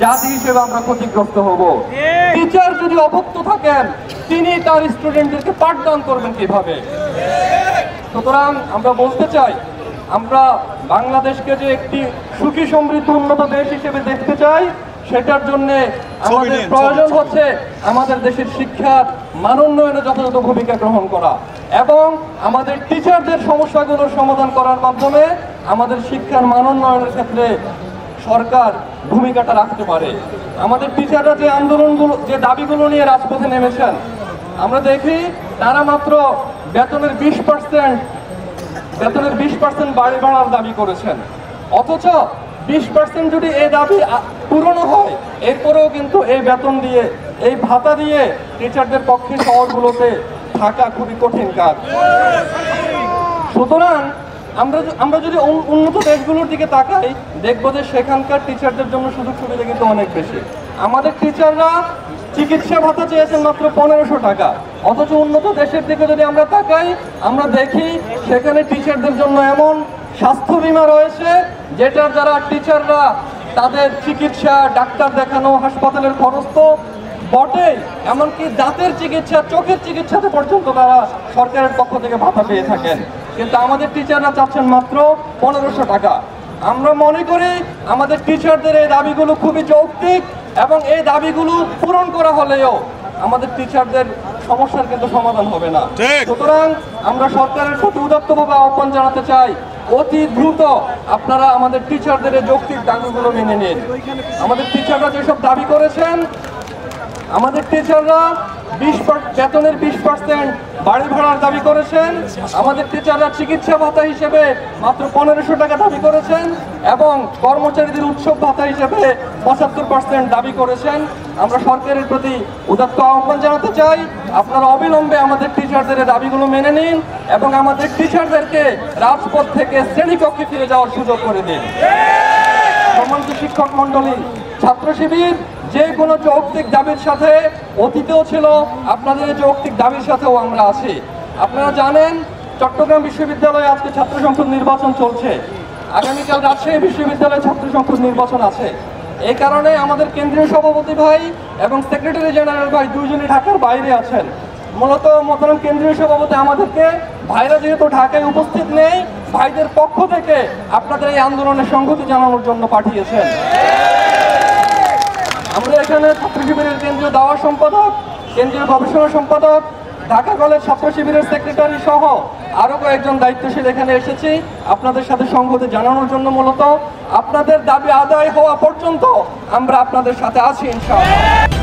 জাতি হিসেবে আমরা ক্ষতিগ্রস্ত হব। টিচার যদি অভুক্ত থাকেন তিনি তার স্টুডেন্টদেরকে পাঠদান করবেন কিভাবে? সুতরাং আমরা বলতে চাই, আমরা বাংলাদেশকে যে একটি সুখী সমৃদ্ধ উন্নত দেশ হিসেবে দেখতে চাই, সেটার জন্য আমাদের প্রয়োজন হচ্ছে আমাদের দেশের শিক্ষার মান উন্নয়নে যথাযথ ভূমিকা গ্রহণ করা এবং আমাদের টিচারদের সমস্যাগুলোর সমাধান করার মাধ্যমে আমাদের শিক্ষার মান উন্নয়নের ক্ষেত্রে সরকার ভূমিকাটা রাখতে পারে। আমাদের টিচাররা যে আন্দোলনগুলো, যে দাবিগুলো নিয়ে রাজপথে নেমেছেন, আমরা দেখি তারা মাত্র বেতনের 20% বাড়ি বাড়ার দাবি করেছেন। অথচ 20% যদি এই দাবি পূরণ হয়, এরপরেও কিন্তু এই বেতন দিয়ে, এই ভাতা দিয়ে টিচারদের পক্ষে শহরগুলোতে থাকা খুবই কঠিন কাজ। সুতরাং আমরা যদি উন্নত দেশগুলোর দিকে তাকাই, দেখবো যে সেখানকার টিচারদের জন্য সুযোগ সুবিধা কিন্তু অনেক বেশি। আমাদের টিচাররা চিকিৎসা ভাতা চেয়েছেন মাত্র 1500 টাকা, অথচ উন্নত দেশের দিকে যদি আমরা তাকাই, আমরা দেখি সেখানে টিচারদের জন্য এমন স্বাস্থ্য বীমা রয়েছে যেটার দ্বারা টিচাররা তাদের চিকিৎসা, ডাক্তার দেখানো, হাসপাতালের খরচ তো বটেই, এমনকি দাঁতের চিকিৎসা, চোখের চিকিৎসাতে পর্যন্ত তারা সরকারের পক্ষ থেকে ভাতা পেয়ে থাকেন। কিন্তু আমাদের টিচাররা চাচ্ছেন মাত্র 1500 টাকা। আমরা মনে করি আমাদের টিচারদের এই দাবিগুলো খুবই যৌক্তিক এবং এই দাবিগুলো পূরণ করা হলেও আমাদের টিচারদের সমস্যার কিন্তু সমাধান হবে না। সুতরাং আমরা সরকারের প্রতি উদাত্তভাবে আহ্বান জানাতে চাই, অতি দ্রুত আপনারা আমাদের টিচারদের এই যৌক্তিক দাবিগুলো মেনে নিন। আমাদের টিচাররা যেসব দাবি করেছেন, আমাদের টিচাররা বেতনের 20% বাড়ি ভাড়ার দাবি করেছেন, আমাদের টিচাররা চিকিৎসা ভাতা হিসেবে মাত্র 1500 টাকা দাবি করেছেন এবং কর্মচারীদের উৎসব ভাতা হিসেবে 75% দাবি করেছেন। আমরা সরকারের প্রতি উদাত্ত আহ্বান জানাতে চাই, আপনারা অবিলম্বে আমাদের টিচারদের দাবিগুলো মেনে নিন এবং আমাদের টিচারদেরকে রাজপথ থেকে শ্রেণীকক্ষে ফিরে যাওয়ার সুযোগ করে দিন। সম্মানিত শিক্ষক মন্ডলী, ছাত্র শিবির যে কোনো যৌক্তিক দাবির সাথে অতীতেও ছিল, আপনাদের যৌক্তিক দাবির সাথেও আমরা আছি। আপনারা জানেন চট্টগ্রাম বিশ্ববিদ্যালয়ে আজকে ছাত্র সংসদ নির্বাচন চলছে, আগামীকাল রাজশাহী বিশ্ববিদ্যালয়ে ছাত্র সংসদ নির্বাচন আছে। এই কারণে আমাদের কেন্দ্রীয় সভাপতি ভাই এবং সেক্রেটারি জেনারেল ভাই দুইজনই ঢাকার বাইরে আছেন। মূলত মোহতারাম কেন্দ্রীয় সভাপতি আমাদেরকে, ভাইরা যেহেতু ঢাকায় উপস্থিত নেই, ভাইদের পক্ষ থেকে আপনাদের এই আন্দোলনের সংহতি জানানোর জন্য পাঠিয়েছেন। আমরা এখানে ছাত্র শিবিরের কেন্দ্রীয় দাওয়া সম্পাদক, কেন্দ্রীয় গবেষণা সম্পাদক, ঢাকা কলেজ ছাত্র শিবিরের সেক্রেটারি সহ আরো কয়েকজন দায়িত্বশীল এখানে এসেছি আপনাদের সাথে সংহতি জানানোর জন্য। মূলত আপনাদের দাবি আদায় হওয়া পর্যন্ত আমরা আপনাদের সাথে আছি ইনশাআল্লাহ।